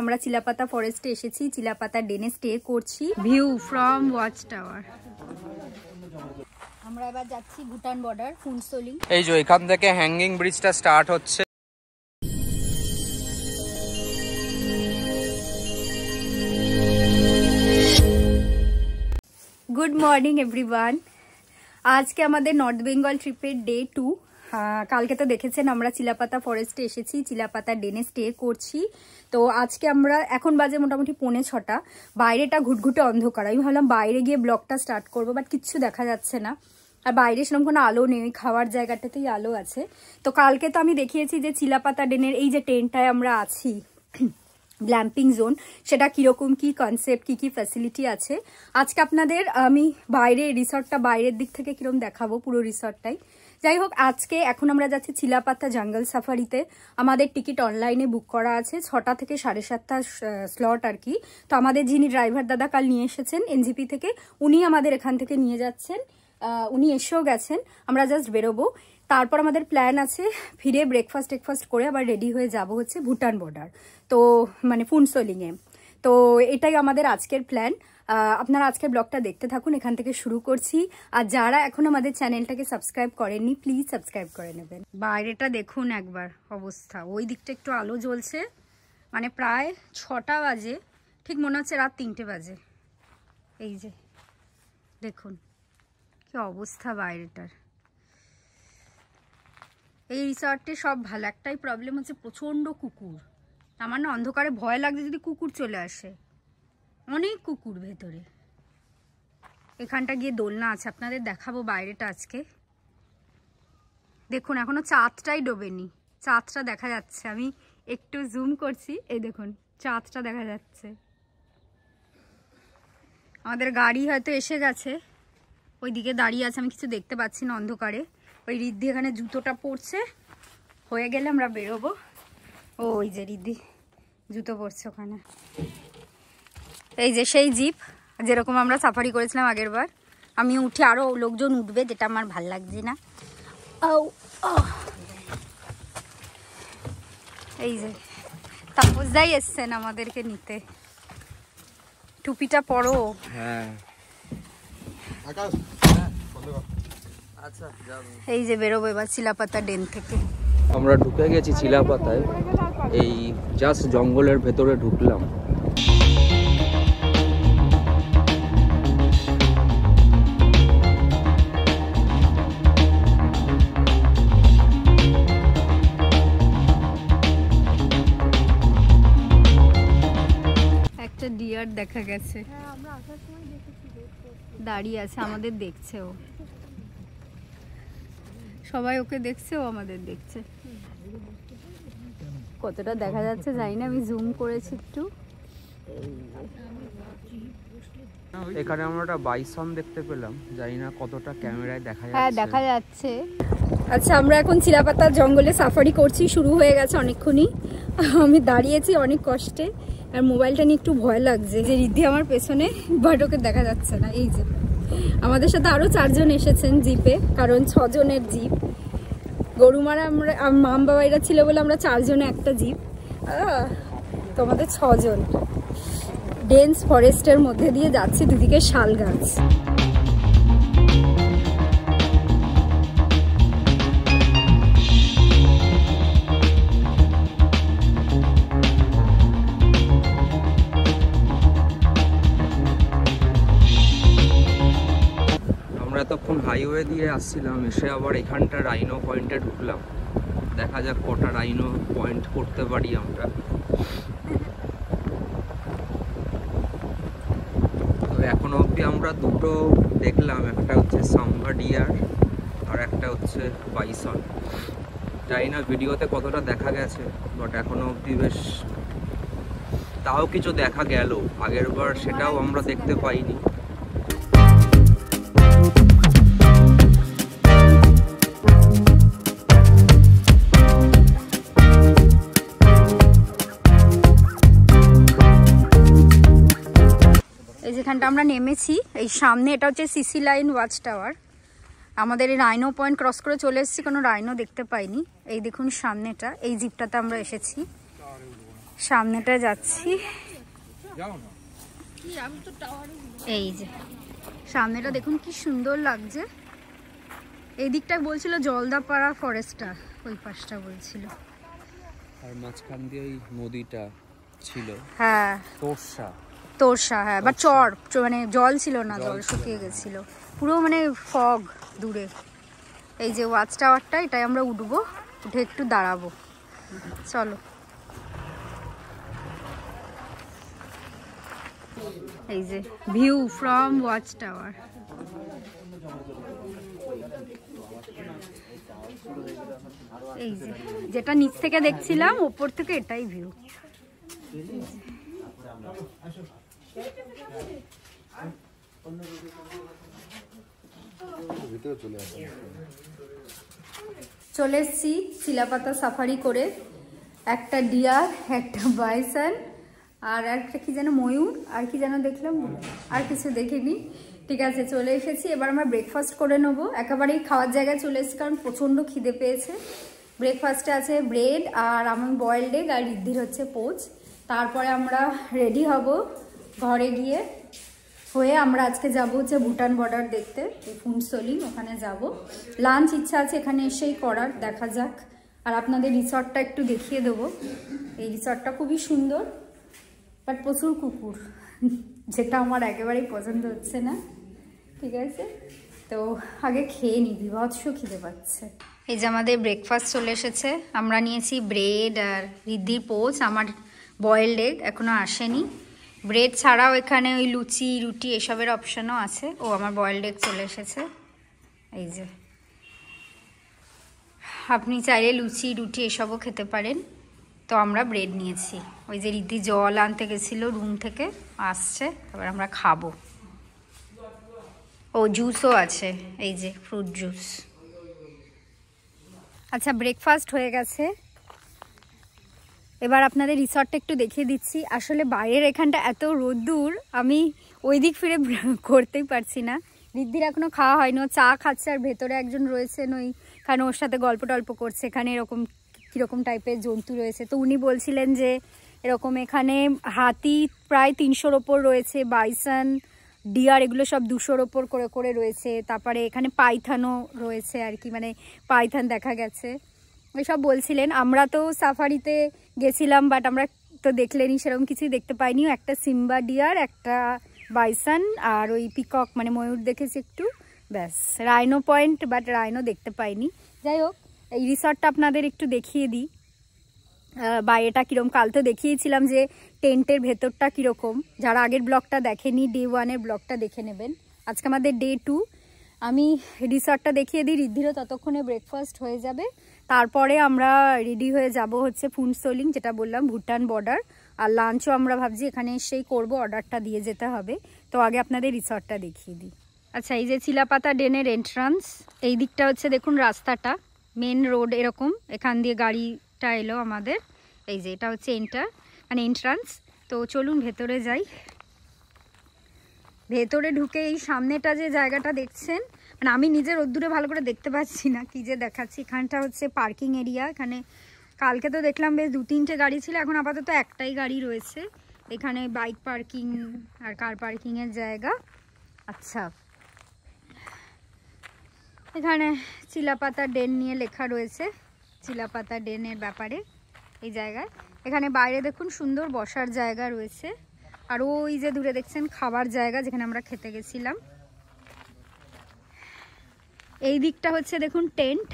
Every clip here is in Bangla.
আমরা চিলাপাতা ফরেস্টে এসেছি, চিলাপাতা ডেনে স্টে করছি। View from watch tower. আমরা এবার যাচ্ছি ভুটান বর্ডার ফুনসোলিং। এই যে এখান থেকে হ্যাঙ্গিং ব্রিজটা স্টার্ট হচ্ছে। Good morning everyone. আজকে আমাদের নর্থ বেঙ্গল ট্রিপের ডে 2। কালকে তো দেখেছেন আমরা চিলাপাতা ফরেস্টে এসেছি, চিলাপাতা ডেনে স্টে করছি। তো আজকে আমরা এখন বাজে মোটামুটি 5:45। বাইরেটা ঘুটঘুটে অন্ধকার। আমি ভাবলাম বাইরে গিয়ে ব্লগটা স্টার্ট করবো, বাট কিচ্ছু দেখা যাচ্ছে না। আর বাইরে সেরকম কোনো আলো নেই, খাওয়ার জায়গাটাতেই আলো আছে। তো কালকে তো আমি দেখিয়েছি যে চিলাপাতা ডেনের এই যে টেন্টটায় আমরা আছি, গ্ল্যাম্পিং জোন, সেটা কীরকম কি কনসেপ্ট, কি ফ্যাসিলিটি আছে। আজকে আপনাদের আমি বাইরে রিসর্টটা বাইরের দিক থেকে কিরকম দেখাবো, পুরো রিসর্টটাই। যাই হোক, আজকে এখন আমরা যাচ্ছি চিলাপাতা জঙ্গল সাফারিতে। আমাদের টিকিট অনলাইনে বুক করা আছে, 6টা থেকে 7:30 স্লট আর কি। তো আমাদের যিনি ড্রাইভার দাদা কাল নিয়ে এসেছেন এনজিপি থেকে, উনি আমাদের এখান থেকে নিয়ে যাচ্ছেন। উনি এসেও গেছেন, আমরা জাস্ট বেরোবো। তারপর আমাদের প্ল্যান আছে ফিরে ব্রেকফাস্ট করে আবার রেডি হয়ে যাব হচ্ছে ভুটান বর্ডার, তো মানে ফুনসোলিংয়ে। তো এটাই আমাদের আজকের প্ল্যান। আপনারা আজকের ব্লগটা দেখতে থাকুন, এখান থেকে শুরু করছি। আর যারা এখন আমাদের চ্যানেলটাকে সাবস্ক্রাইব করেননি, প্লিজ সাবস্ক্রাইব করে নেবেন। বাইরেটা দেখুন একবার অবস্থা, ওই দিকটা একটু আলো জ্বলছে, মানে প্রায় 6টা বাজে, ঠিক মনে হচ্ছে রাত 3টে বাজে। এই যে দেখুন কি অবস্থা বাইরেটার। এই রিসর্টে সব ভালো, একটাই প্রবলেম হচ্ছে প্রচণ্ড কুকুর। আমার না অন্ধকারে ভয় লাগছে যদি কুকুর চলে আসে, অনেক কুকুর ভেতরে। এখানটা গিয়ে দোলনা আছে, আপনাদের দেখাবো বাইরেটা আজকে। দেখুন এখনো চাঁদটাই ডোবেনি, চাঁদটা দেখা যাচ্ছে। আমি একটু জুম করছি, এই দেখুন চাঁদটা দেখা যাচ্ছে। আমাদের গাড়ি হয়তো এসে গেছে, ওই দিকে দাঁড়িয়ে আছে, আমি কিছু দেখতে পাচ্ছি না অন্ধকারে। ওই রিদ্ধি এখানে জুতোটা পরছে, হয়ে গেলে আমরা বেরোবো। ওই যে রিদ্ধি জুতো পরছে ওখানে। এই যে সেই জিপ যেরকম আমরা সাফারি করেছিলাম আগের বার। আমি উঠে, আরও লোকজন উঠবে, যেটা আমার ভাল লাগছে না। এই যে তাপসদাই এসছেন আমাদেরকে নিতে। টুপিটা পরো। হ্যাঁ এই যে বেরোবো এবার চিলাপাতা ডেন থেকে। আমরা ঢুকে গেছি চিলাপাতায়, এই জাস্ট জঙ্গলের ভেতরে ঢুকলাম। একটা ডিয়ার দেখা গেছে, দাঁড়িয়ে আছে, আমাদের দেখছে ও। সবাই ওকে দেখছে, ও আমাদের দেখছে। কতটা দেখা যাচ্ছে জানি না, আমি জুম করেছি একটু। এখানে আমরা একটা বাইসন দেখতে পেলাম, জানি না কতটা ক্যামেরায় দেখা যাচ্ছে। হ্যাঁ দেখা যাচ্ছে। আচ্ছা, আমরা এখন চিলাপাতা জঙ্গলে সাফারি করছি, শুরু হয়ে গেছে অনেকক্ষণই। আমি দাঁড়িয়েছি অনেক কষ্টে, আর মোবাইলটা নিয়ে একটু ভয় লাগছে। যে রিদ্ধি আমার পেছনে, বাট ওকে দেখা যাচ্ছে না। এই যে আমাদের সাথে আরো 4 জন এসেছেন জিপে, কারণ 6 জনের জিপ। গরুমারা আমরা মাম বাবাইরা ছিল বলে আমরা 4 জনে একটা জিপ। তো আমাদের 6 জন ডেন্স ফরেস্টের মধ্যে দিয়ে যাচ্ছি, দুদিকে শাল গাছ। এতক্ষণ হাইওয়ে দিয়ে আসছিলাম, এসে আবার এখানটা রাইনো পয়েন্টে ঢুকলাম। দেখা যাক কটা রাইনো পয়েন্ট করতে পারি আমরা। তো এখনো অবধি আমরা দুটো দেখলাম, একটা হচ্ছে সাম্বা ডিয়ার আর একটা হচ্ছে বাইসন। জানি না ভিডিওতে কতটা দেখা গেছে, বাট এখনো অবধি বেশ তাও কিছু দেখা গেল। আগের বার সেটাও আমরা দেখতে পাইনি। যেখানটা আমরা নেমেছি এই সামনে, এটা হচ্ছে সিসি লাইন ওয়াচ টাওয়ার। আমাদের এই রাইনো পয়েন্ট ক্রস করে চলে এসেছি, কোনো রাইনো দেখতে পাইনি। এই দেখুন সামনেটা, এই জিপটাতে আমরা এসেছি। সামনেটা যাচ্ছি, এই যে সামনেটা দেখুন কি সুন্দর লাগছে। এই দিকটা বলছিল জলদাপাড়া ফরেস্টটা, ওই পাশটা বলছিল। আর মাঝখান দিয়ে ওই নদীটা ছিল, হ্যাঁ তোরসা, হ্যাঁ, বা চর, মানে জল ছিল না, জল শুকিয়ে গেছিল পুরো, মানে ফগ দূরে। এই যে ওয়াচ টাওয়ারটা, এটাই আমরা উঠবো, উঠে একটু দাঁড়াবো, চলো। এই যে ভিউ ফ্রম ওয়াচ টাওয়ার। এই যে যেটা নিচ থেকে দেখছিলাম, ওপর থেকে এটাই ভিউ। চলে এসছি চিলাপাতা সাফারি করে, একটা ডিয়ার, একটা বাইসন, আর একটা কি যেন ময়ূর, আর কি যেন দেখলাম, আর কিছু দেখিনি। ঠিক আছে, চলে এসেছি। এবার আমরা ব্রেকফাস্ট করে নেবো, একেবারেই খাওয়ার জায়গায় চলে এসেছি, কারণ প্রচণ্ড খিদে পেয়েছে। ব্রেকফাস্টে আছে ব্রেড আর আমার বয়েলড এগ, আর রিদ্ধির হচ্ছে পোচ। তারপরে আমরা রেডি হব ঘরে গিয়ে, হয়ে আমরা আজকে যাব হচ্ছে ভুটান বর্ডার দেখতে, এই ফুনসোলিং, ওখানে যাব। লাঞ্চ ইচ্ছা আছে এখানে এসেই করার, দেখা যাক। আর আপনাদের রিসর্টটা একটু দেখিয়ে দেবো। এই রিসর্টটা খুবই সুন্দর, বাট প্রচুর কুকুর, যেটা আমার একেবারেই পছন্দ হচ্ছে না। ঠিক আছে, তো আগে খেয়ে নিই, বিভৎস খিদে পাচ্ছে। এই যে আমাদের ব্রেকফাস্ট চলে এসেছে, আমরা নিয়েছি ব্রেড আর রিদ্ধির পোচ, আমার বয়েলড এগ এখনও আসেনি। ব্রেড ছাড়াও এখানে ওই লুচি, রুটি এসবের অপশানও আছে। ও আমার বয়েলড এগ চলে এসেছে। এই যে আপনি চাইলে লুচি, রুটি এসবও খেতে পারেন, তো আমরা ব্রেড নিয়েছি। ওই যে রিদ্ধি জল আনতে গেছিলো রুম থেকে, আসছে, এবার আমরা খাবো। ও জুসও আছে, এই যে ফ্রুট জুস। আচ্ছা, ব্রেকফাস্ট হয়ে গেছে, এবার আপনাদের রিসর্টটা একটু দেখিয়ে দিচ্ছি। আসলে বাইরের এখানটা এত রোদ্দুর, আমি ওই দিক ফিরে করতেই পারছি না। রিদ্ধির এখনো খাওয়া হয়নি, ও চা খাচ্ছে, আর ভেতরে একজন রয়েছেন ওইখানে, ওর সাথে গল্প টল্প করছে। এখানে এরকম কীরকম টাইপের জন্তু রয়েছে, তো উনি বলছিলেন যে এরকম এখানে হাতি প্রায় 300-র ওপর রয়েছে, বাইসন, ডিয়ার এগুলো সব 200-র ওপর করে করে রয়েছে। তারপরে এখানে পাইথনও রয়েছে আর কি, মানে পাইথন দেখা গেছে, ওইসব বলছিলেন। আমরা তো সাফারিতে গেছিলাম, বাট আমরা তো দেখলেনি, সেরকম কিছুই দেখতে পাইনি। একটা সিম্বা ডিয়ার, একটা বাইসন, আর ওই পিকক মানে ময়ূর দেখেছি একটু, ব্যাস। রাইনো পয়েন্ট, বাট রাইনো দেখতে পাইনি। যাই হোক, এই রিসর্টটা আপনাদের একটু দেখিয়ে দিই, বাইরেটা কীরকম। কাল তো দেখিয়েছিলাম যে টেন্টের ভেতরটা কীরকম, যারা আগের ব্লগটা দেখেনি, ডে 1-এর ব্লগটা দেখে নেবেন। আজকে আমাদের ডে 2। আমি রিসর্টটা দেখিয়ে দিই, রিদ্ধিরও ততক্ষণে ব্রেকফাস্ট হয়ে যাবে। তারপরে আমরা রেডি হয়ে যাব হচ্ছে ফুনসোলিং, যেটা বললাম ভুটান বর্ডার। আর লাঞ্চও আমরা ভাবছি এখানে এসেই করবো, অর্ডারটা দিয়ে যেতে হবে। তো আগে আপনাদের রিসর্টটা দেখিয়ে দিই। আচ্ছা, এই যে চিলাপাতা ডেনের এন্ট্রান্স, এই দিকটা হচ্ছে দেখুন রাস্তাটা, মেন রোড এরকম, এখান দিয়ে গাড়িটা এলো আমাদের। এই যে এটা হচ্ছে এন্ট্রান্স। তো চলুন ভেতরে যাই। ভেতরে ঢুকে এই সামনেটা যে জায়গাটা দেখছেন, মানে আমি নিজের রোদ্দুরে ভালো করে দেখতে পাচ্ছি না কি যে দেখাচ্ছি। এখানটা হচ্ছে পার্কিং এরিয়া। এখানে কালকে তো দেখলাম বেশ 2-3টে গাড়ি ছিল, এখন আপাতত একটাই গাড়ি রয়েছে। এখানে বাইক পার্কিং আর কার পার্কিংয়ের জায়গা। আচ্ছা, এখানে চিলাপাতা ডেন নিয়ে লেখা রয়েছে, চিলাপাতা ডেনের ব্যাপারে এই জায়গায়। এখানে বাইরে দেখুন সুন্দর বসার জায়গা রয়েছে, আর ওই যে দূরে দেখছেন খাবার জায়গা, যেখানে আমরা খেতে গেছিলাম। এই দিকটা হচ্ছে দেখুন টেন্ট,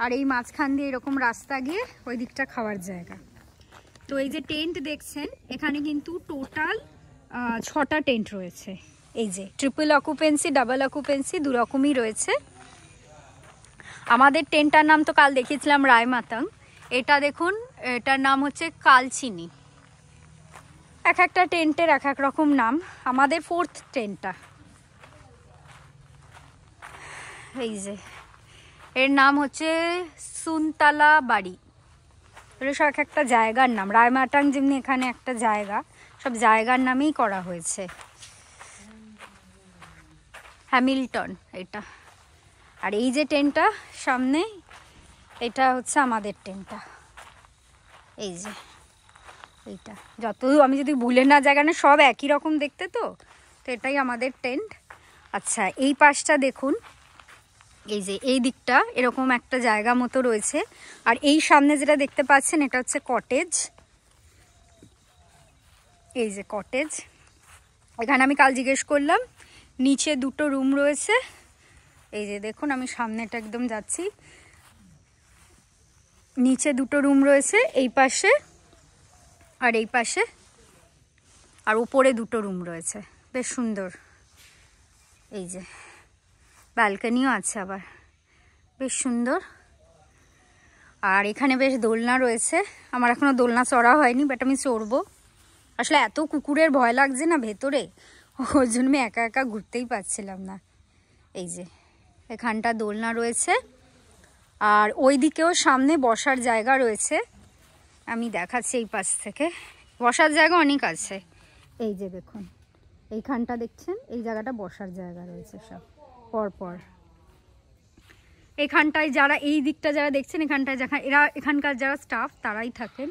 আর এই মাঝখান দিয়ে এরকম রাস্তা গিয়ে ওই দিকটা খাওয়ার জায়গা। তো এই যে টেন্ট দেখছেন, এখানে কিন্তু টোটাল 6টা টেন্ট রয়েছে। এই যে ট্রিপল অকুপেন্সি, ডাবল অকুপেন্সি, দুরকমই রয়েছে। আমাদের টেন্টটার নাম তো কাল দেখিয়েছিলাম রায়মাতাং, এটা দেখুন এটার নাম হচ্ছে কালচিনি। এক একটা টেন্টের এক এক রকম নাম। আমাদের 4th টেন্টটা, এই যে এর নাম হচ্ছে সুনতালা বাড়ি। এগুলো সব এক একটা জায়গার নাম। রায়মাটাং যেমনি এখানে একটা জায়গা, সব জায়গার নামেই করা হয়েছে। হ্যামিল্টন এটা। আর এই যে টেন্টটা সামনে, এটা হচ্ছে আমাদের টেন্টটা। এই যে এইটা যত আমি যদি ভুলে না জায়গানে সব একই রকম দেখতে, তো এটাই আমাদের টেন্ট। আচ্ছা এই পাশটা দেখুন, এই যে এই দিকটা এরকম একটা জায়গা মতো রয়েছে, আর এই সামনে যেটা দেখতে পাচ্ছেন এটা হচ্ছে কটেজ। এই যে কটেজ, এখানে আমি কাল জিজ্ঞেস করলাম, নিচে 2টো রুম রয়েছে। এই যে দেখুন আমি সামনেটা একদম যাচ্ছি, নিচে 2টো রুম রয়েছে, এই পাশে আর এই পাশে, আর উপরে 2টো রুম রয়েছে, বেশ সুন্দর। এই যে ব্যালকনিও আছে আবার, বেশ সুন্দর। আর এখানে বেশ দোলনা রয়েছে, আমার এখনো দোলনা চড়া হয়নি, বাট আমি চড়বো। আসলে এত কুকুরের ভয় লাগছে না ভেতরে, ওর জন্য আমি একা একা ঘুরতেই পারছিলাম না। এই যে এখানটা দোলনা রয়েছে, আর ওই দিকেও সামনে বসার জায়গা রয়েছে, আমি দেখাচ্ছি এই পাশ থেকে। বসার জায়গা অনেক আছে, এই যে দেখুন এইখানটা দেখছেন, এই জায়গাটা বসার জায়গা রয়েছে সব পরপর। এখানটায় যারা এই দিকটা যারা দেখছেন, এখানটায় এখানকার যারা স্টাফ তারাই থাকেন।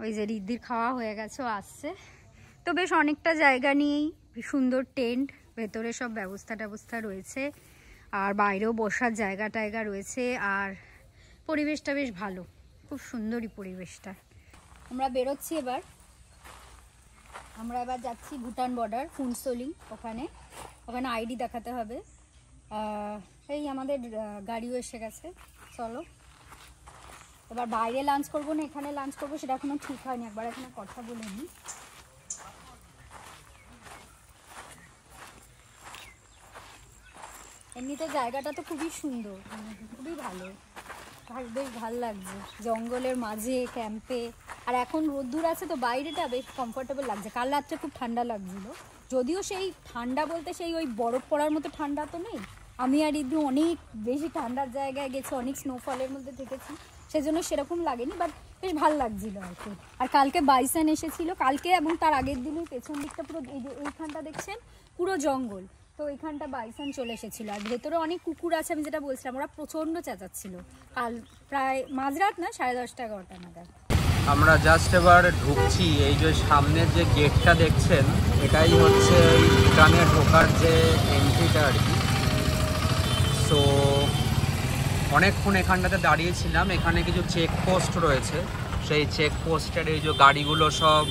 ওই যে রিদ্ধির খাওয়া হয়ে গেছে, ও আসছে। তো বেশ অনেকটা জায়গা নিয়েই সুন্দর টেন্ট, ভেতরে সব ব্যবস্থা রয়েছে, আর বাইরেও বসার জায়গা টায়গা রয়েছে, আর পরিবেশটা বেশ ভালো, খুব সুন্দরই পরিবেশটা। আমরা বেরোচ্ছি এবার, আমরা এবার যাচ্ছি ভুটান বর্ডার ফুনসোলিং, ওখানে আইডি দেখাতে হবে। এই আমাদের গাড়িও এসে গেছে, চলো এবার বাইরে লাঞ্চ করবো না এখানে লাঞ্চ করবো সেটা এখনো ঠিক হয়নি, একবার এখানে কথা বলে নিই। এমনিতে জায়গাটা তো খুবই সুন্দর, খুবই ভালো, বেশ ভালো লাগছে জঙ্গলের মাঝে ক্যাম্পে। আর এখন রোদ্দুর আছে তো বাইরেটা বেশ কমফোর্টেবল লাগছে। কাল রাত্রে খুব ঠান্ডা লাগছিল, যদিও সেই ঠান্ডা বলতে সেই ওই বরফ পড়ার মতো ঠান্ডা তো নেই। আমি আর ইদু অনেক বেশি ঠান্ডার জায়গায় গেছি, অনেক স্নোফলের মধ্যে থেকেছি, সেজন্য সেরকম লাগেনি, বাট বেশ ভালো লাগছিল আর কি। আর কালকে বাইসন এসেছিল, কালকে এবং তার আগের দিনই পেছন দিকটা পুরো এইখানটা দেখছেন পুরো জঙ্গল, তো এইখানটা বাইসন চলে এসেছিল। আর ভেতরে অনেক কুকুর আছে, আমি যেটা বলছিলাম, ওরা প্রচণ্ড চেঁচাচ্ছিল কাল প্রায় মাঝরাত না 10:30-11টা নাগাদ। আমরা জাস্ট এবার ঢুকছি, এই যে সামনের যে গেটটা দেখছেন এটাই হচ্ছে এই ভুটানে ঢোকার যে এন্ট্রিটা আর কি। সো অনেকক্ষণ এখানটাতে দাঁড়িয়েছিলাম, এখানে কিছু চেকপোস্ট রয়েছে, সেই চেকপোস্টের এই যে গাড়িগুলো সব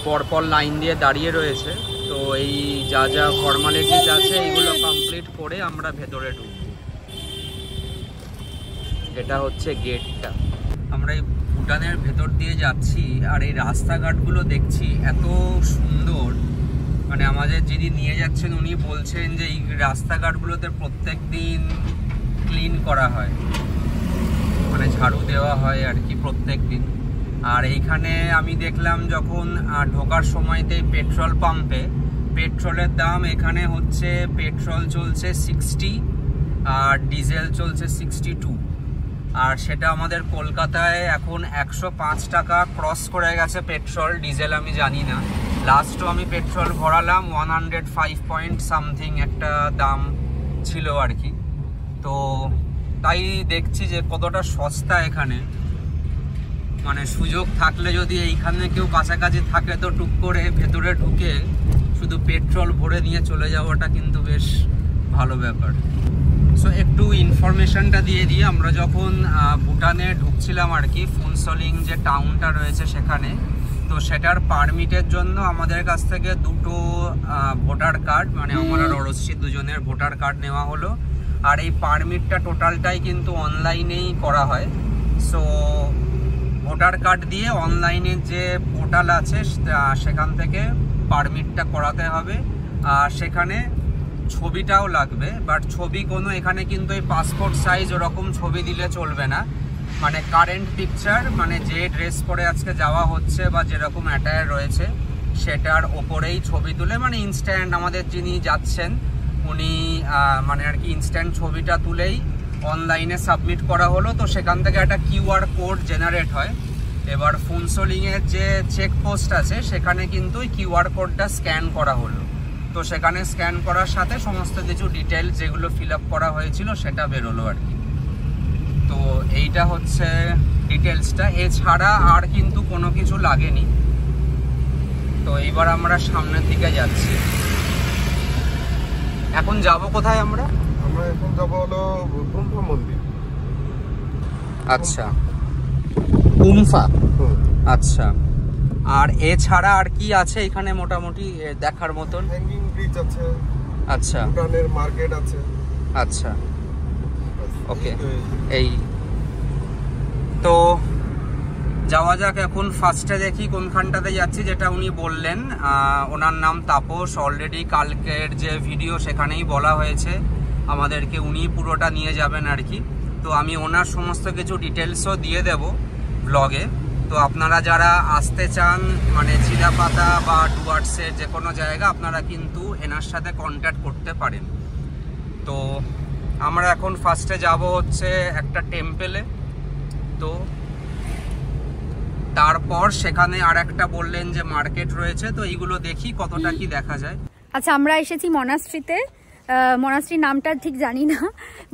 পরপর লাইন দিয়ে দাঁড়িয়ে রয়েছে। তো এই যা যা ফর্মালিটিস আছে এইগুলো কমপ্লিট করে আমরা ভেতরে ঢুকব। এটা হচ্ছে গেটটা। আমরা এই ভুটানের ভেতর দিয়ে যাচ্ছি, আর এই রাস্তাঘাটগুলো দেখছি এত সুন্দর, মানে আমাদের যিনি নিয়ে যাচ্ছেন উনি বলছেন যে এই রাস্তাঘাটগুলোতে প্রত্যেক দিন ক্লিন করা হয়, মানে ঝাড়ু দেওয়া হয় আর কি প্রত্যেক দিন। আর এইখানে আমি দেখলাম যখন ঢোকার সময়তেই পেট্রোল পাম্পে পেট্রোলের দাম এখানে হচ্ছে পেট্রোল চলছে 60 আর ডিজেল চলছে 62, আর সেটা আমাদের কলকাতায় এখন 105 টাকা ক্রস করে গেছে পেট্রোল, ডিজেল আমি জানি না। লাস্টও আমি পেট্রোল ভরালাম 105 পয়েন্ট সামথিং একটা দাম ছিল আর কি। তো তাই দেখছি যে কতটা সস্তা এখানে, মানে সুযোগ থাকলে যদি এইখানে কেউ কাছাকাছি থাকে তো টুক করে ভেতরে ঢুকে শুধু পেট্রোল ভরে নিয়ে চলে যাওয়াটা কিন্তু বেশ ভালো ব্যাপার। সো একটু ইনফরমেশনটা দিয়ে দিই, আমরা যখন ভুটানে ঢুকছিলাম আর কি, ফুনসোলিং যে টাউনটা রয়েছে সেখানে, তো সেটার পারমিটের জন্য আমাদের কাছ থেকে 2টো ভোটার কার্ড, মানে আমার আর অরশ্রী দুজনের ভোটার কার্ড নেওয়া হলো। আর এই পারমিটটা টোটালটাই কিন্তু অনলাইনেই করা হয়। সো ভোটার কার্ড দিয়ে অনলাইনের যে পোর্টাল আছে সেখান থেকে পারমিটটা করাতে হবে, আর সেখানে ছবিটাও লাগবে। বাট ছবি কোনো এখানে কিন্তু এই পাসপোর্ট সাইজ ওরকম ছবি দিলে চলবে না, মানে কারেন্ট পিকচার, মানে যে ড্রেস পরে আজকে যাওয়া হচ্ছে বা যেরকম অ্যাটায়ার রয়েছে সেটার ওপরেই ছবি তুলে, মানে ইনস্ট্যান্ট আমাদের যিনি যাচ্ছেন উনি মানে আর কি ইনস্ট্যান্ট ছবিটা তুলেই অনলাইনে সাবমিট করা হলো। তো সেখান থেকে একটা QR কোড জেনারেট হয়। এবার ফুনসোলিংয়ের যে চেকপোস্ট আছে সেখানে কিন্তু ওই QR কোডটা স্ক্যান করা হলো, তো সেখানে স্ক্যান করার সাথে সমস্ত কিছু ডিটেলস যেগুলো ফিল আপ করা হয়েছিল সেটা বেরোলো আর কি। তো এইটা হচ্ছে ডিটেলসটা। এছাড়া আর কিন্তু কোনো কিছু লাগেনি। তো এইবার আমরা সামনের দিকে যাচ্ছি। এখন যাব কোথায় আমরা? আমরা এখন যাব হলো কুম্ফা মন্দির। আচ্ছা, কুম্ফা। আচ্ছা, আর এছাড়া আর কি আছে এখানে মোটামুটি দেখার মতন? হ্যাঙ্গিং ব্রিজ আছে। আচ্ছা, ভুটানের মার্কেট আছে। আচ্ছা, ওকে। এই তো যাওয়া যাক এখন। ফার্স্টে দেখি কোনখানটাতে যাচ্ছি, যেটা উনি বললেন। ওনার নাম তাপস। অলরেডি কালকের যে ভিডিও সেখানেই বলা হয়েছে আমাদেরকে উনি পুরোটা নিয়ে যাবেন আর কি। তো আমি ওনার সমস্ত কিছু ডিটেলসও দিয়ে দেব ব্লগে। তো আপনারা যারা আসতে চান মানে চিলাপাতা বা ডুয়ার্সের যে কোনো জায়গা, আপনারা কিন্তু এনার সাথে কন্ট্যাক্ট করতে পারেন। তো আমরা এখন ফার্স্টে যাব হচ্ছে একটা টেম্পেলে। তো তারপর সেখানে আর একটা বললেন যে মার্কেট রয়েছে। তো এইগুলো দেখি কতটা কি দেখা যায়। আচ্ছা, আমরা এসেছি মনাস্ট্রিতে। মনাস্ট্রির নামটা ঠিক জানি না,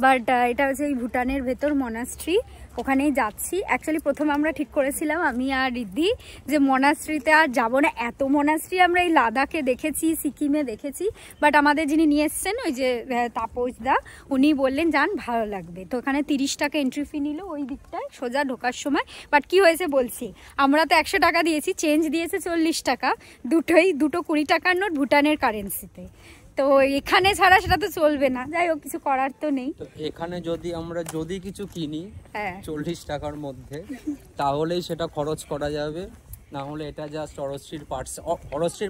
বাট এটা হচ্ছে এই ভুটানের ভেতর মনাস্ট্রি, ওখানেই যাচ্ছি। অ্যাকচুয়ালি প্রথমে আমরা ঠিক করেছিলাম আমি আর রিদ্ধি যে মনাস্ট্রিতে আর যাবো না। এত মনাস্ট্রি আমরা এই লাদাখে দেখেছি, সিকিমে দেখেছি, বাট আমাদের যিনি নিয়ে এসছেন ওই যে তাপস দা, উনি বললেন যান, ভালো লাগবে। তো ওখানে 30 টাকা এন্ট্রি ফি নিল ওই দিকটায় সোজা ঢোকার সময়। বাট কি হয়েছে বলছি, আমরা তো 100 টাকা দিয়েছি, চেঞ্জ দিয়েছে 40 টাকা। দুটো 20 টাকার নোট ভুটানের কারেন্সিতে। তো এখানে ছাড়া সেটা তো চলবে না। যাই হোক, কিছু করার তো নেই। তো এখানে আমরা যদি কিছু কিনি 40 টাকার মধ্যে, তাহলেই সেটা খরচ করা যাবে। না হলে এটা জাস্ট অরশ্রীর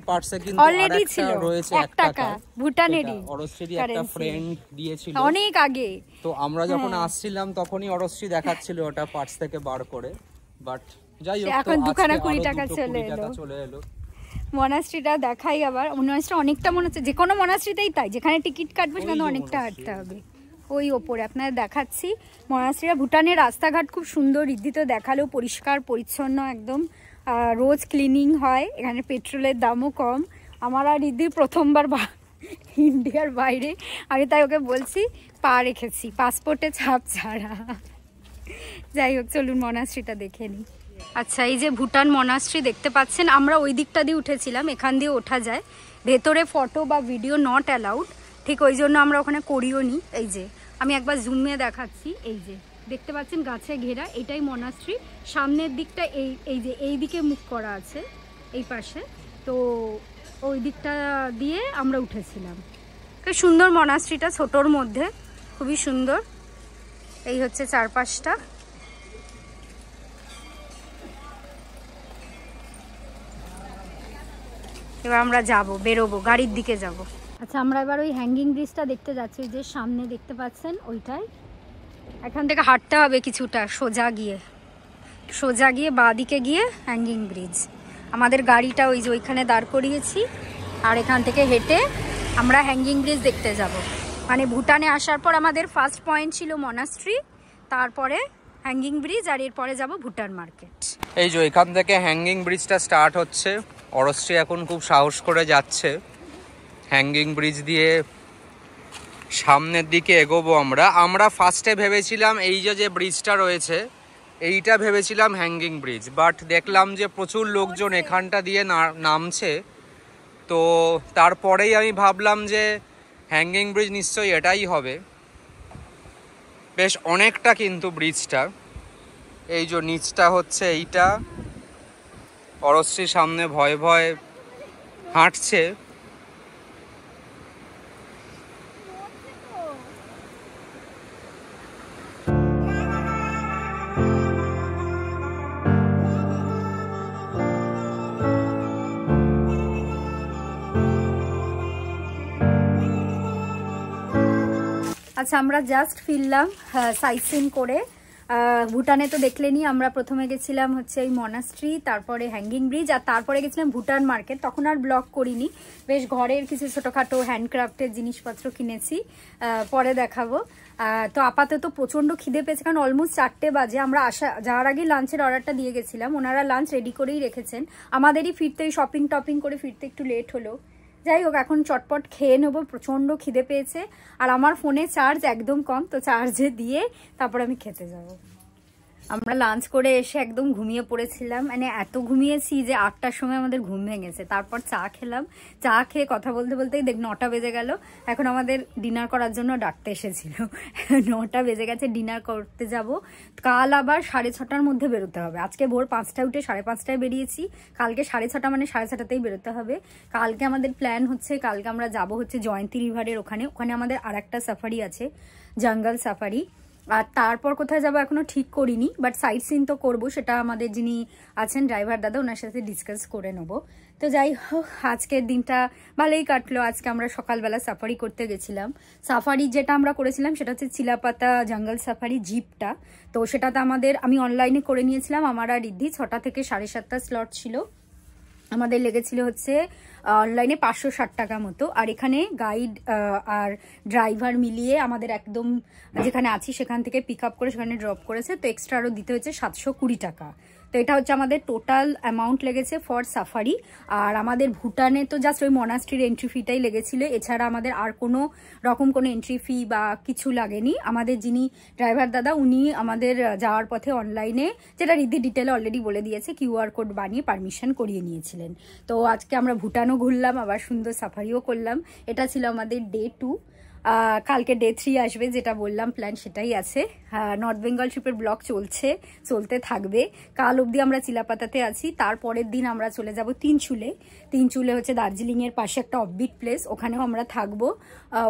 পার্টসে কিন্তু অলরেডি ছিল রয়েছে 1 টাকা ভুটানেরই। অরশ্রীর একটা ফ্রেন্ড দিয়েছিল অনেক আগে। তো আমরা যখন আসছিলাম তখনই অরশ্রী দেখাচ্ছিল ওটা পার্টস থেকে বার করে। বাট যাই হোক, এখন 2 টাকা চলে এলো। মনাস্ট্রিটা দেখাই আবার। মনাস্ট্রি অনেকটা মনে হচ্ছে, যে কোনো মনাস্ট্রিতেই তাই, যেখানে টিকিট কাটবে সেখানে অনেকটা হাঁটতে হবে। ওই ওপরে আপনাদের দেখাচ্ছি মনাস্ট্রিটা। ভুটানের রাস্তাঘাট খুব সুন্দর, রিদ্ধি তো দেখালেও, পরিষ্কার পরিচ্ছন্ন একদম। রোজ ক্লিনিং হয় এখানে, পেট্রোলের দামও কম। আমার আর রিদ্ধির প্রথমবার ইন্ডিয়ার বাইরে, আমি তাই ওকে বলছি পা রেখেছি পাসপোর্টে ছাপ ছাড়া। যাই হোক, চলুন মনাস্ট্রিটা দেখে নিই। আচ্ছা, এই যে ভুটান মনাস্ট্রি দেখতে পাচ্ছেন, আমরা ওই দিকটা দিয়ে উঠেছিলাম, এখান দিয়ে ওঠা যায়। ভেতরে ফটো বা ভিডিও নট অ্যালাউড, ঠিক ওই জন্য আমরা ওখানে করিও নি। এই যে আমি একবার জুমে দেখাচ্ছি, এই যে দেখতে পাচ্ছেন গাছে ঘেরা, এটাই মনাস্ট্রি। সামনের দিকটা এই যে এই দিকে মুখ করা আছে এই পাশে, তো ওই দিকটা দিয়ে আমরা উঠেছিলাম। খুব সুন্দর মনাস্ট্রিটা, ছোটোর মধ্যে খুবই সুন্দর। এই হচ্ছে চারপাশটা। এবার আমরা বেরোবো, গাড়ির দিকে যাব। আচ্ছা, আমরা এবার ওই হ্যাঙ্গিং ব্রিজটা দেখতে যাচ্ছি, যে সামনে দেখতে পাচ্ছেন ওইটাই। এখান থেকে হাঁটতে হবে কিছুটা, সোজা গিয়ে বাঁ দিকে গিয়ে হ্যাঙ্গিং ব্রিজ। আমাদের গাড়িটা ওই যে ওইখানে দাঁড় করিয়েছি, আর এখান থেকে হেঁটে আমরা হ্যাঙ্গিং ব্রিজ দেখতে যাব। মানে ভুটানে আসার পর আমাদের ফার্স্ট পয়েন্ট ছিল মনাস্ট্রি, তারপরে হ্যাঙ্গিং ব্রিজ, আর এরপরে যাব ভুটান মার্কেট। এই যে এখান থেকে হ্যাঙ্গিং ব্রিজটা স্টার্ট হচ্ছে। অরশ্রী এখন খুব সাহস করে যাচ্ছে হ্যাঙ্গিং ব্রিজ দিয়ে সামনের দিকে এগোবো। আমরা ফার্স্টে ভেবেছিলাম এই যে ব্রিজটা রয়েছে এইটা ভেবেছিলাম হ্যাঙ্গিং ব্রিজ, বাট দেখলাম যে প্রচুর লোকজন এখানটা দিয়ে নামছে। তো তারপরেই আমি ভাবলাম যে হ্যাঙ্গিং ব্রিজ নিশ্চয়ই এটাই হবে। বেশ অনেকটা কিন্তু ব্রিজটা। এই যে নিচটা হচ্ছে এইটা। অরশ্রীর সামনে ভয়ে ভয়ে হাঁটছে। আচ্ছা, আমরা জাস্ট ফিরলাম সাইট সিন করে। ভুটানে তো দেখলেনি, আমরা প্রথমে গেছিলাম হচ্ছে এই মনাস্ট্রি, তারপরে হ্যাঙ্গিং ব্রিজ, আর তারপরে গেছিলাম ভুটান মার্কেট। তখন আর ব্লগ করিনি, বেশ ঘরের কিছু ছোটোখাটো হ্যান্ডক্রাফটের জিনিসপত্র কিনেছি, পরে দেখাবো। তো আপাতত প্রচণ্ড খিদে পেয়েছে, কারণ অলমোস্ট 4টে বাজে। আমরা যাওয়ার আগে লাঞ্চের অর্ডারটা দিয়ে গেছিলাম, ওনারা লাঞ্চ রেডি করেই রেখেছেন। আমাদেরই ফিরতে শপিং করে ফিরতে একটু লেট হলো। যাই হোক, এখন চটপট খেয়ে নেবো, প্রচণ্ড খিদে পেয়েছে। আর আমার ফোনে চার্জ একদম কম, তো চার্জে দিয়ে তারপর আমি খেতে যাব। আমরা লাঞ্চ করে এসে একদম ঘুমিয়ে পড়েছিলাম, মানে এত ঘুমিয়েছি যে 8টার সময় আমাদের ঘুম ভেঙে গেছে। তারপর চা খেলাম, চা খেয়ে কথা বলতে বলতেই দেখ 9টা বেজে গেল। এখন আমাদের ডিনার করার জন্য ডাকতে এসেছিল, 9টা বেজে গেছে, ডিনার করতে যাব। কাল আবার 6:30টার মধ্যে বেরোতে হবে। আজকে ভোর 5টায় উঠে 5:30টায় বেরিয়েছি, কালকে 6:30 মানে 6:30তেই বেরোতে হবে। কালকে আমাদের প্ল্যান হচ্ছে, কালকে আমরা যাব হচ্ছে জয়ন্তী রিভারের ওখানে আমাদের আর একটা সাফারি আছে, জঙ্গল সাফারি। আর তারপর কোথায় যাবো এখনো ঠিক করিনি, বাট সাইট সিন তো করবো, সেটা আমাদের যিনি আছেন ড্রাইভার দাদা, ওনার সাথে ডিসকাস করে নেবো। তো যাই হোক, আজকের দিনটা ভালোই কাটলো। আজকে আমরা সকালবেলা সাফারি করতে গেছিলাম। সাফারি যেটা আমরা করেছিলাম সেটা হচ্ছে চিলাপাতা জঙ্গল সাফারি জিপটা। তো সেটাতে আমি অনলাইনে করে নিয়েছিলাম, আমার আর রিদ্ধি 6টা থেকে 7:30 স্লট ছিল। আমাদের লেগেছিল হচ্ছে অনলাইনে 560 টাকা মতো। আর এখানে গাইড আর ড্রাইভার মিলিয়ে আমাদের একদম যেখানে আছি সেখান থেকে পিক আপ করে সেখানে ড্রপ করেছে। তো এক্সট্রা আরও দিতে হচ্ছে 720 টাকা। তো এটা হচ্ছে আমাদের টোটাল অ্যামাউন্ট লেগেছে ফর সাফারি। আর আমাদের ভুটানে তো জাস্ট ওই মনাস্ট্রির এন্ট্রি ফিটাই লেগেছিল, এছাড়া আমাদের আর কোনো রকম কোনো এন্ট্রি ফি বা কিছু লাগেনি। আমাদের যিনি ড্রাইভার দাদা উনি আমাদের যাওয়ার পথে অনলাইনে, যেটা রিদ্ধি ডিটেলে অলরেডি বলে দিয়েছে, QR কোড বানিয়ে পারমিশন করিয়ে নিয়েছিলেন। তো আজকে আমরা ভুটানও ঘুরলাম, আবার সুন্দর সাফারিও করলাম। এটা ছিল আমাদের ডে 2। কালকে ডে 3 আসবে, যেটা বললাম প্ল্যান সেটাই আছে। নর্থ বেঙ্গল ট্রিপের ব্লগ চলতে থাকবে। কাল অবধি আমরা চিলাপাতাতে আছি, তারপরের দিন আমরা চলে যাব তিনচুলে। তিনচুলে হচ্ছে দার্জিলিংয়ের পাশে একটা অফবিট প্লেস, ওখানেও আমরা থাকবো,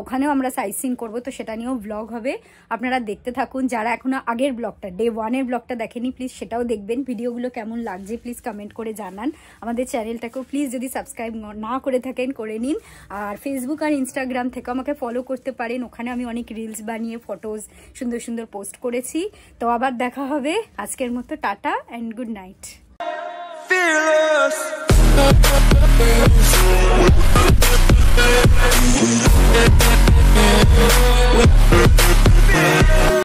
ওখানেও আমরা সাইট সিন করবো। তো সেটা নিয়েও ব্লগ হবে, আপনারা দেখতে থাকুন। যারা এখনো আগের ব্লগটা ডে 1-এর ব্লগটা দেখেনি প্লিজ সেটাও দেখবেন। ভিডিওগুলো কেমন লাগছে প্লিজ কমেন্ট করে জানান। আমাদের চ্যানেলটাকেও প্লিজ যদি সাবস্ক্রাইব না করে থাকেন করে নিন। আর ফেসবুক আর ইনস্টাগ্রাম থেকে আমাকে ফলো করতে পারেন, ওখানে আমি অনেক রিলস বানিয়ে ফটোজ সুন্দর সুন্দর পোস্ট করেছি। তো আবার দেখা হবে, আজকের মতো টাটা অ্যান্ড গুড নাইট।